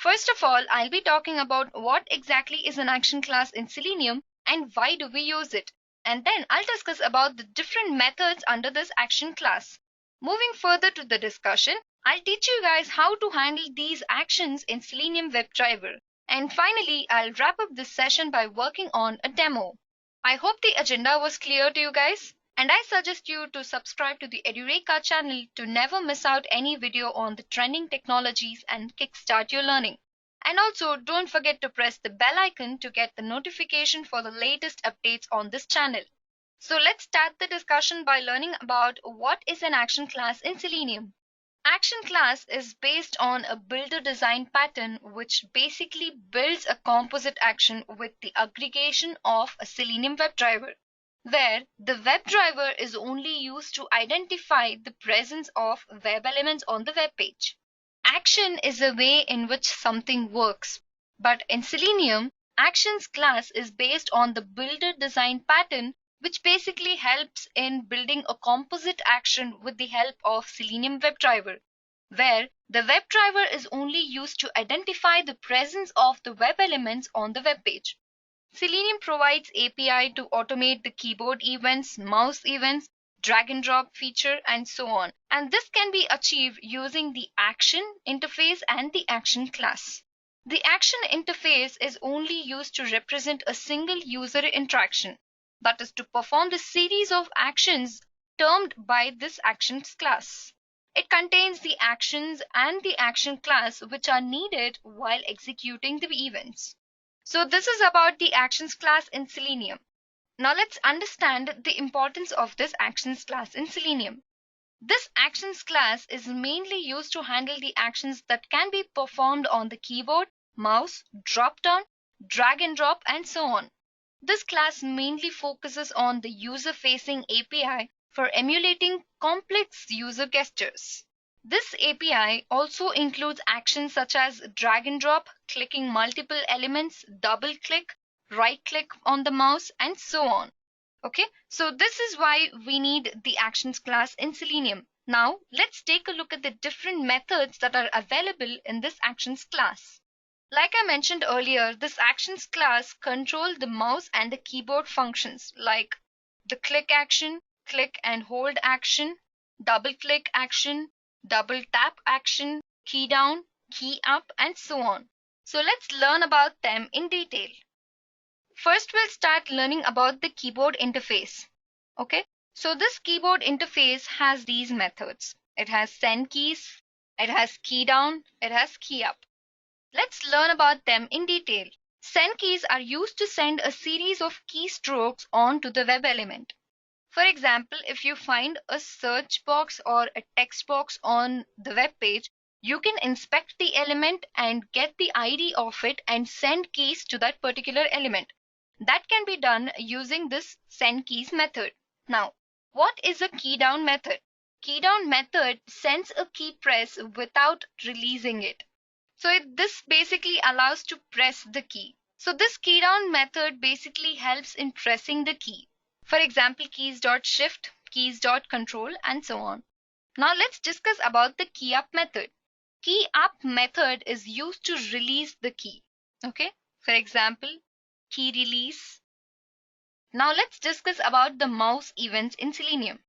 First of all, I'll be talking about what exactly is an action class in Selenium and why do we use it. And then I'll discuss about the different methods under this action class. Moving further to the discussion, I'll teach you guys how to handle these actions in Selenium WebDriver. And finally, I'll wrap up this session by working on a demo. I hope the agenda was clear to you guys. And I suggest you to subscribe to the Edureka channel to never miss out any video on the trending technologies and kickstart your learning. And also don't forget to press the bell icon to get the notification for the latest updates on this channel. So let's start the discussion by learning about what is an action class in Selenium. Action class is based on a builder design pattern which basically builds a composite action with the aggregation of a Selenium WebDriver, where the WebDriver is only used to identify the presence of web elements on the web page. Action is a way in which something works, but in Selenium, actions class is based on the builder design pattern, which basically helps in building a composite action with the help of Selenium WebDriver, where the WebDriver is only used to identify the presence of the web elements on the web page. Selenium provides API to automate the keyboard events, mouse events, drag and drop feature, and so on. And this can be achieved using the action interface and the action class. The action interface is only used to represent a single user interaction, that is to perform the series of actions termed by this actions class. It contains the actions and the action class which are needed while executing the events. So this is about the actions class in Selenium. Now let's understand the importance of this actions class in Selenium. This actions class is mainly used to handle the actions that can be performed on the keyboard, mouse, drop down, drag and drop, and so on. This class mainly focuses on the user-facing API for emulating complex user gestures. This API also includes actions such as drag and drop, clicking multiple elements, double click, right click on the mouse, and so on. Okay, so this is why we need the actions class in Selenium. Now let's take a look at the different methods that are available in this actions class. Like I mentioned earlier, this actions class controls the mouse and the keyboard functions like the click action, click and hold action, double click action, double tap action, key down, key up, and so on. So let's learn about them in detail. First, we'll start learning about the keyboard interface. Okay, so this keyboard interface has these methods. It has send keys, it has key down, it has key up. Let's learn about them in detail. Send keys are used to send a series of keystrokes onto the web element. For example, if you find a search box or a text box on the web page, you can inspect the element and get the ID of it and send keys to that particular element. That can be done using this send keys method. Now, what is a key down method? Key down method sends a key press without releasing it. So this basically allows to press the key. So this key down method basically helps in pressing the key. For example, keys.shift, keys.control, and so on. Now let's discuss about the key up method. Key up method is used to release the key. Okay, for example, key release. Now let's discuss about the mouse events in Selenium.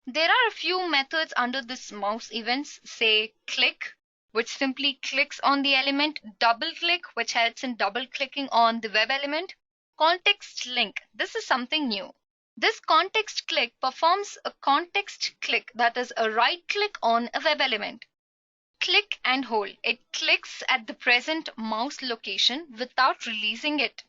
There are a few methods under this mouse events, say click, which simply clicks on the element, double click, which helps in double clicking on the web element, context link. This is something new. This context click performs a context click, that is a right click on a web element. Click and hold. It clicks at the present mouse location without releasing it.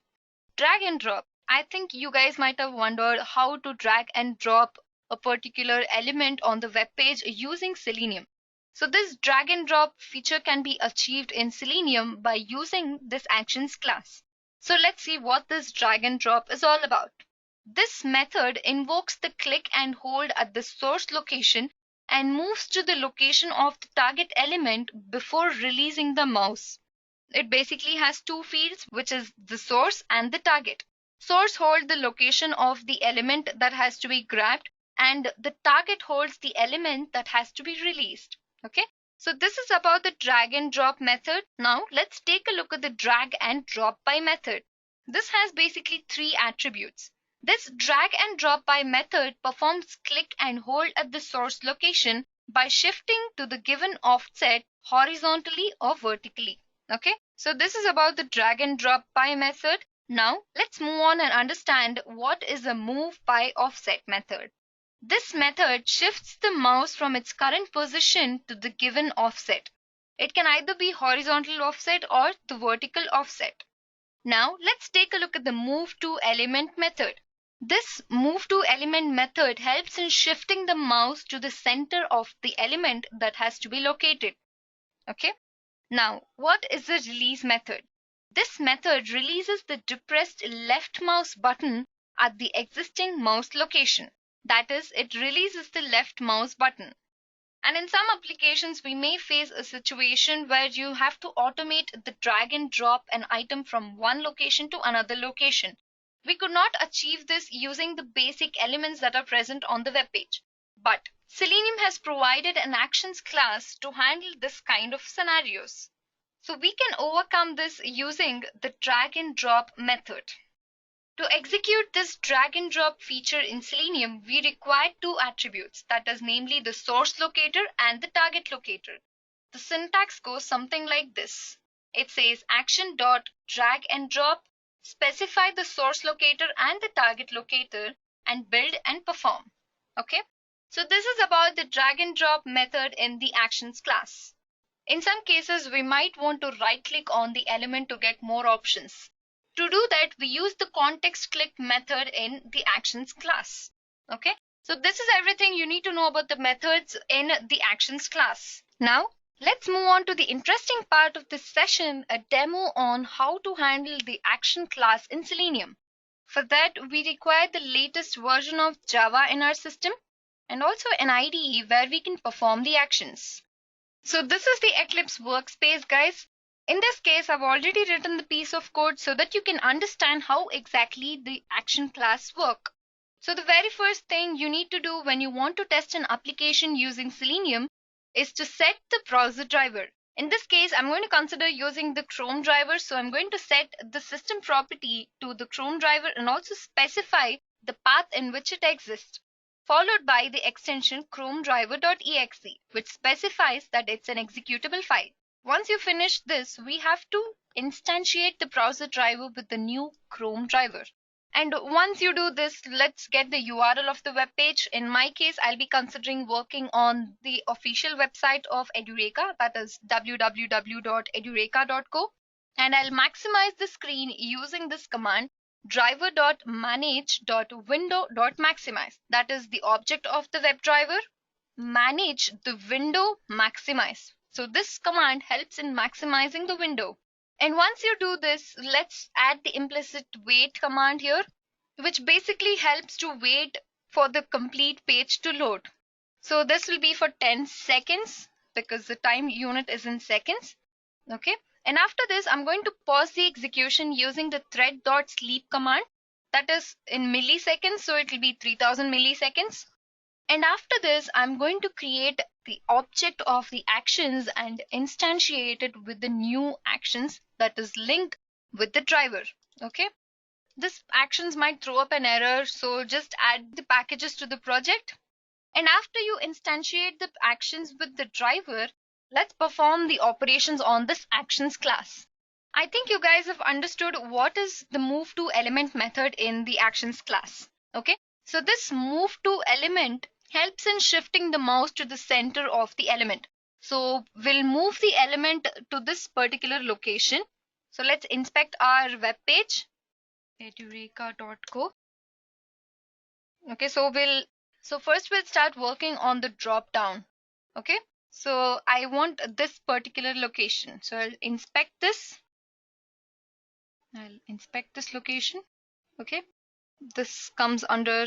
Drag and drop. I think you guys might have wondered how to drag and drop a particular element on the web page using Selenium. So this drag and drop feature can be achieved in Selenium by using this actions class. So let's see what this drag and drop is all about. This method invokes the click and hold at the source location and moves to the location of the target element before releasing the mouse. It basically has two fields, which is the source and the target. Source holds the location of the element that has to be grabbed, and the target holds the element that has to be released. Okay, So this is about the drag and drop method. Now let's take a look at the drag and drop by method. This has basically three attributes. This drag and drop by method performs click and hold at the source location by shifting to the given offset horizontally or vertically. Okay, so this is about the drag and drop by method. Now let's move on and understand what is a move by offset method. This method shifts the mouse from its current position to the given offset. It can either be horizontal offset or the vertical offset. Now let's take a look at the move to element method. This move to element method helps in shifting the mouse to the center of the element that has to be located. Okay. Now, what is the release method? This method releases the depressed left mouse button at the existing mouse location. That is, it releases the left mouse button. And in some applications, we may face a situation where you have to automate the drag and drop an item from one location to another location. We could not achieve this using the basic elements that are present on the web page. But Selenium has provided an actions class to handle this kind of scenarios. So we can overcome this using the drag and drop method. To execute this drag and drop feature in Selenium, we require two attributes, that is namely the source locator and the target locator. The syntax goes something like this. It says action.drag and drop, specify the source locator and the target locator, and build and perform. Okay, so this is about the drag and drop method in the actions class. In some cases, we might want to right click on the element to get more options. To do that, we use the context click method in the actions class. Okay, so this is everything you need to know about the methods in the actions class. Now, let's move on to the interesting part of this session, a demo on how to handle the action class in Selenium. For that, we require the latest version of Java in our system and also an IDE where we can perform the actions. So this is the Eclipse workspace, guys. In this case, I've already written the piece of code so that you can understand how exactly the action class work. So the very first thing you need to do when you want to test an application using Selenium is to set the browser driver. In this case, I'm going to consider using the Chrome driver. So I'm going to set the system property to the Chrome driver and also specify the path in which it exists, followed by the extension chromedriver.exe, which specifies that it's an executable file. Once you finish this, we have to instantiate the browser driver with the new Chrome driver. And once you do this, let's get the URL of the web page. In my case, I'll be considering working on the official website of Edureka, that is www.edureka.co. And I'll maximize the screen using this command driver.manage.window.maximize. That is the object of the WebDriver. Manage the window maximize. So this command helps in maximizing the window. And once you do this, let's add the implicit wait command here, which basically helps to wait for the complete page to load. So this will be for 10 seconds because the time unit is in seconds. Okay. And after this, I'm going to pause the execution using the thread.sleep command. That is in milliseconds, so it will be 3000 milliseconds. And after this, I'm going to create the object of the actions and instantiate it with the new actions that is linked with the driver. Okay. This actions might throw up an error, so just add the packages to the project. And after you instantiate the actions with the driver, let's perform the operations on this actions class. I think you guys have understood what is the move to element method in the actions class. Okay. So this move to element helps in shifting the mouse to the center of the element. So we'll move the element to this particular location. So let's inspect our web page, edureka.co. Okay, so first we'll start working on the drop down. Okay, so I want this particular location. So I'll inspect this. I'll inspect this location. Okay, this comes under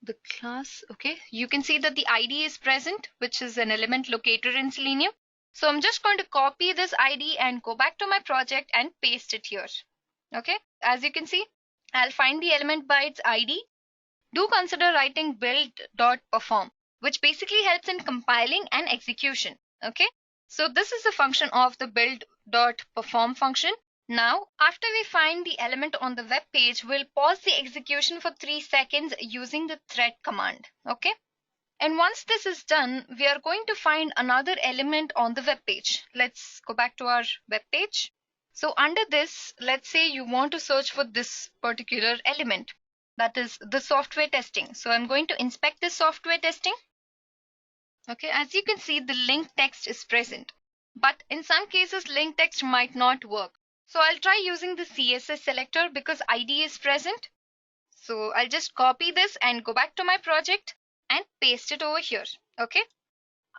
the class. Okay, you can see that the ID is present, which is an element locator in Selenium. So I'm just going to copy this ID and go back to my project and paste it here. Okay, as you can see, I'll find the element by its ID. Do consider writing build.perform, which basically helps in compiling and execution. Okay, So this is the function of the build.perform function. Now, after we find the element on the web page, we'll pause the execution for 3 seconds using the thread command. Okay. And once this is done, we are going to find another element on the web page. Let's go back to our web page. So under this, let's say you want to search for this particular element, that is the software testing. So I'm going to inspect this software testing. Okay, as you can see, the link text is present, but in some cases link text might not work. So I'll try using the CSS selector because ID is present. So I'll just copy this and go back to my project and paste it over here. Okay.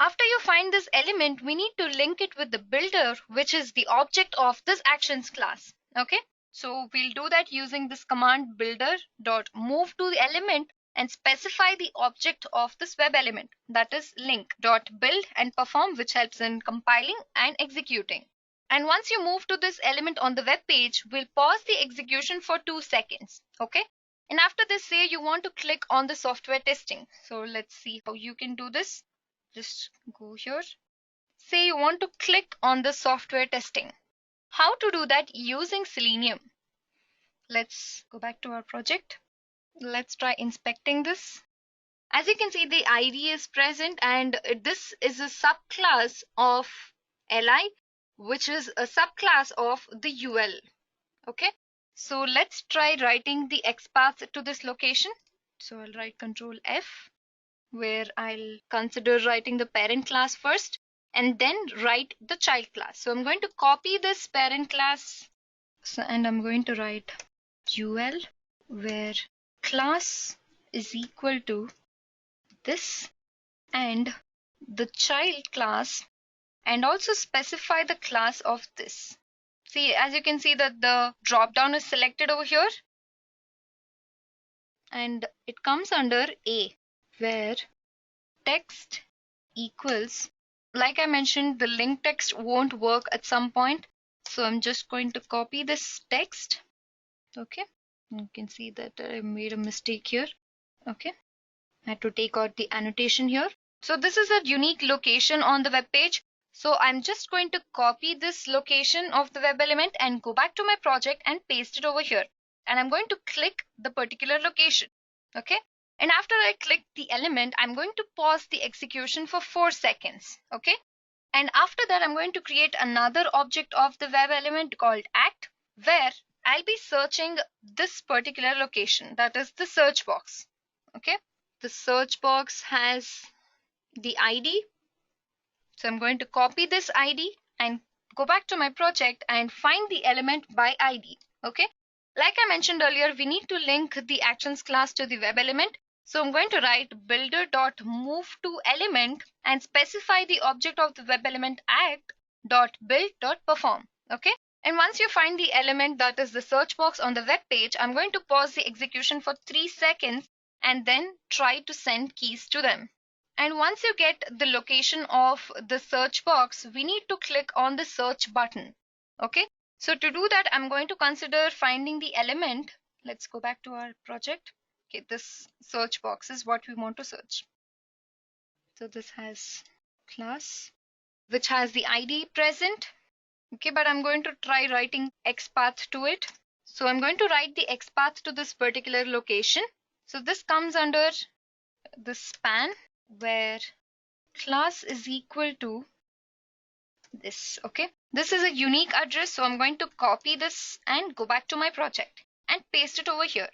After you find this element, we need to link it with the builder, which is the object of this actions class. Okay. So we'll do that using this command builder.move to the element and specify the object of this web element, that is link.build and perform, which helps in compiling and executing. And once you move to this element on the web page, we'll pause the execution for 2 seconds. Okay. And after this, say you want to click on the software testing. So let's see how you can do this. Just go here. Say you want to click on the software testing. How to do that using Selenium? Let's go back to our project. Let's try inspecting this. As you can see, the ID is present and this is a subclass of li, which is a subclass of the ul. Okay. So let's try writing the XPath to this location. So I'll write Control F, where I'll consider writing the parent class first and then write the child class. So I'm going to copy this parent class and I'm going to write ul, where class is equal to this and the child class, and also specify the class of this. See, as you can see that the drop down is selected over here and it comes under A, where text equals, like I mentioned, the link text won't work at some point. So I'm just going to copy this text. Okay. You can see that I made a mistake here. Okay. I had to take out the annotation here. So this is a unique location on the web page. So I'm just going to copy this location of the web element and go back to my project and paste it over here. And I'm going to click the particular location. Okay. And after I click the element, I'm going to pause the execution for 4 seconds. Okay. And after that, I'm going to create another object of the web element called act, where I'll be searching this particular location, that is the search box. Okay. The search box has the ID. So I'm going to copy this ID and go back to my project and find the element by ID. Okay. Like I mentioned earlier, we need to link the actions class to the web element. So I'm going to write builder.moveToElement and specify the object of the web element act.build.perform. Okay. And once you find the element, that is the search box on the web page, I'm going to pause the execution for 3 seconds and then try to send keys to them. And once you get the location of the search box, we need to click on the search button. Okay. So to do that, I'm going to consider finding the element. Let's go back to our project. Okay, this search box is what we want to search. So this has class, which has the ID present. Okay, but I'm going to try writing XPath to it. So I'm going to write the XPath to this particular location. So this comes under the span, where class is equal to this. Okay, this is a unique address. So I'm going to copy this and go back to my project and paste it over here.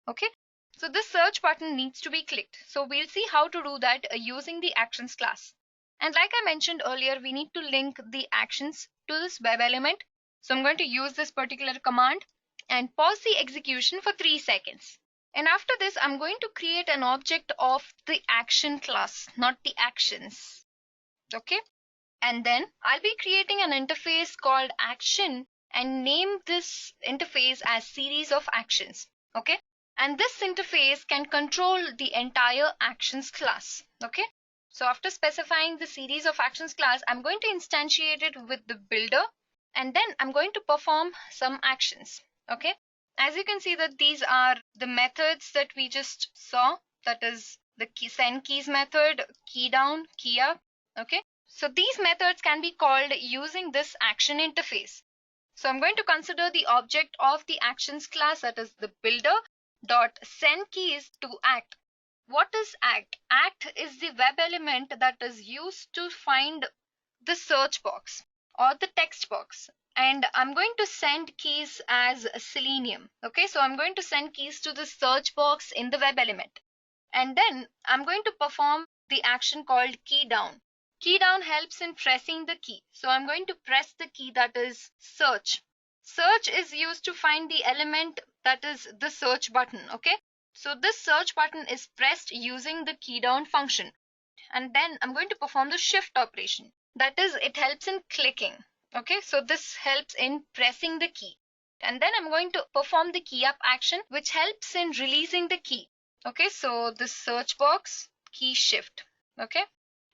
Okay. So this search button needs to be clicked. So we'll see how to do that using the actions class. And like I mentioned earlier, we need to link the actions to this web element. So I'm going to use this particular command and pause the execution for 3 seconds. And after this, I'm going to create an object of the action class, not the actions. Okay. And then I'll be creating an interface called action and name this interface as series of actions. Okay. And this interface can control the entire actions class. Okay. So after specifying the series of actions class, I'm going to instantiate it with the builder, and then I'm going to perform some actions. Okay. As you can see that these are the methods that we just saw, that is the send keys method, key down, key up. Okay. So these methods can be called using this action interface. So I'm going to consider the object of the actions class, that is the builder dot send keys to act. What is act? Act is the web element that is used to find the search box or the text box, and I'm going to send keys as Selenium. Okay, so I'm going to send keys to the search box in the web element, and then I'm going to perform the action called key down. Key down helps in pressing the key, so I'm going to press the key, that is search. Search is used to find the element, that is the search button. Okay, so this search button is pressed using the key down function, and then I'm going to perform the shift operation. That is, it helps in clicking. Okay, so this helps in pressing the key, and then I'm going to perform the key up action, which helps in releasing the key. Okay, so this search box key shift. Okay,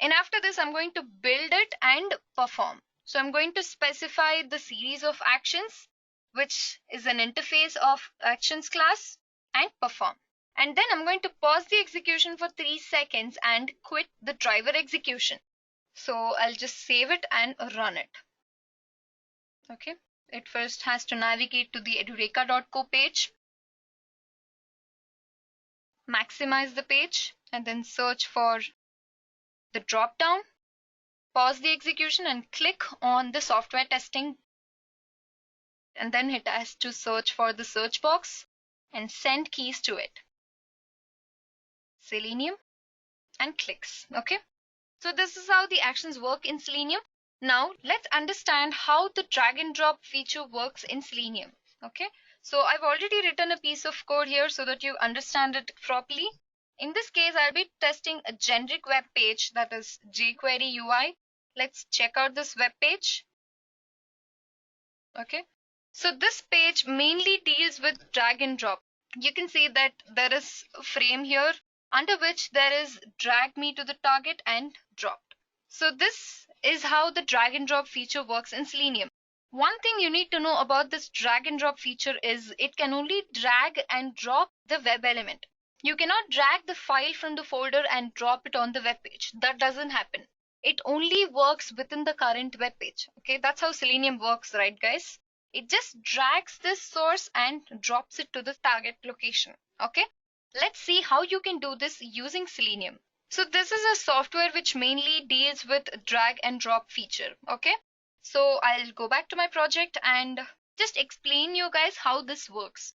and after this I'm going to build it and perform. So I'm going to specify the series of actions, which is an interface of actions class, and perform. And then I'm going to pause the execution for 3 seconds and quit the driver execution. So I'll just save it and run it. Okay, it first has to navigate to the edureka.co page, maximize the page, and then search for the drop down, pause the execution and click on the software testing, and then it has to search for the search box and send keys to it, Selenium, and clicks. Okay, so this is how the actions work in Selenium. Now let's understand how the drag and drop feature works in Selenium. Okay, so I've already written a piece of code here so that you understand it properly. In this case, I'll be testing a generic web page, that is jQuery UI. Let's check out this web page. Okay, so this page mainly deals with drag and drop. You can see that there is a frame here under which there is drag me to the target and dropped. So this is how the drag and drop feature works in Selenium. One thing you need to know about this drag and drop feature is it can only drag and drop the web element. You cannot drag the file from the folder and drop it on the web page. That doesn't happen. It only works within the current web page. Okay, that's how Selenium works, right guys? It just drags this source and drops it to the target location. Okay, let's see how you can do this using Selenium. So this is a software which mainly deals with drag and drop feature. Okay, so I'll go back to my project and just explain you guys how this works.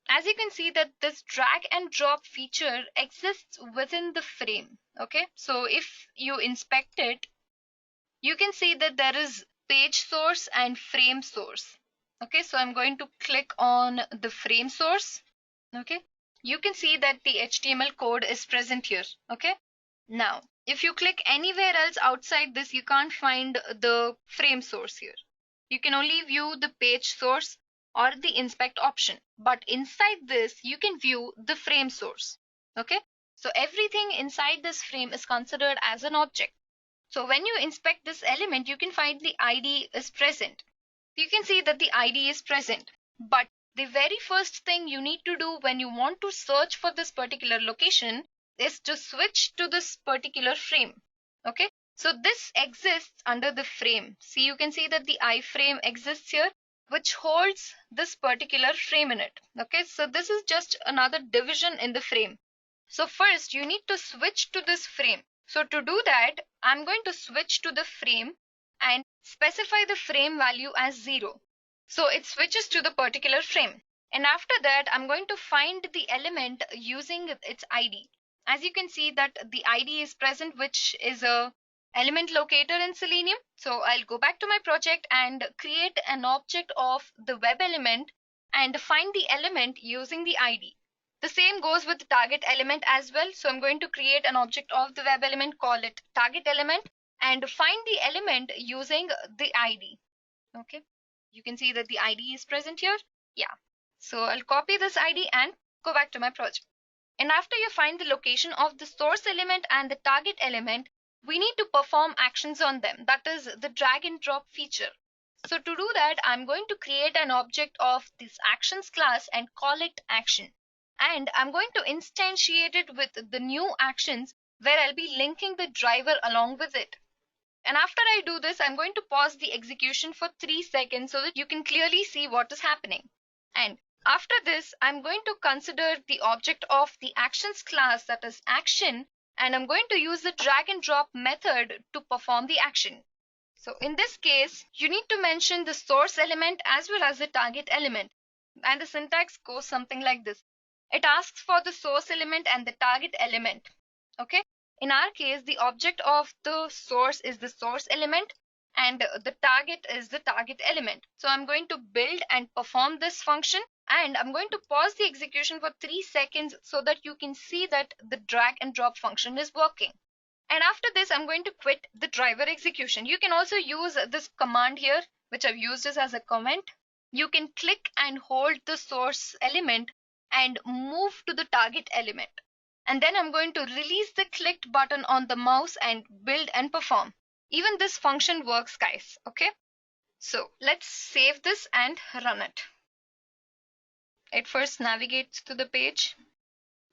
As you can see that this drag and drop feature exists within the frame. Okay, so if you inspect it, you can see that there is page source and frame source. Okay, so I'm going to click on the frame source. Okay, you can see that the HTML code is present here. Okay, now if you click anywhere else outside this, you can't find the frame source here. You can only view the page source or the inspect option, but inside this you can view the frame source. Okay, so everything inside this frame is considered as an object. So when you inspect this element, you can find the ID is present. You can see that the ID is present, but the very first thing you need to do when you want to search for this particular location is to switch to this particular frame. Okay, so this exists under the frame. See, you can see that the iframe exists here, which holds this particular frame in it. Okay, so this is just another division in the frame. So first you need to switch to this frame. So to do that, I'm going to switch to the frame and specify the frame value as 0. So it switches to the particular frame. And after that, I'm going to find the element using its ID. As you can see that the ID is present, which is a element locator in Selenium. So I'll go back to my project and create an object of the web element and find the element using the ID. The same goes with the target element as well. So I'm going to create an object of the web element, call it target element, and find the element using the ID. Okay, you can see that the ID is present here. Yeah, so I'll copy this ID and go back to my project. And after you find the location of the source element and the target element, we need to perform actions on them. That is the drag and drop feature. So to do that, I'm going to create an object of this actions class and call it action. And I'm going to instantiate it with the new actions where I'll be linking the driver along with it. And after I do this, I'm going to pause the execution for 3 seconds so that you can clearly see what is happening. And after this, I'm going to consider the object of the actions class, that is action, and I'm going to use the drag and drop method to perform the action. So in this case, you need to mention the source element as well as the target element. And the syntax goes something like this. It asks for the source element and the target element. Okay. In our case, the object of the source is the source element and the target is the target element. So I'm going to build and perform this function, and I'm going to pause the execution for 3 seconds so that you can see that the drag and drop function is working. And after this, I'm going to quit the driver execution. You can also use this command here, which I've used this as a comment. You can click and hold the source element and move to the target element. And then I'm going to release the clicked button on the mouse and build and perform. Even this function works, guys. Okay. So let's save this and run it. It first navigates to the page,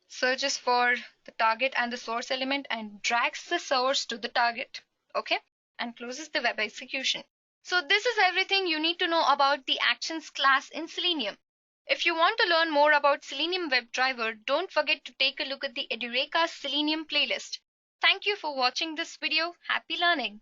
searches for the target and the source element and drags the source to the target. Okay. And closes the web execution. So this is everything you need to know about the actions class in Selenium. If you want to learn more about Selenium WebDriver, don't forget to take a look at the Edureka Selenium playlist. Thank you for watching this video. Happy learning!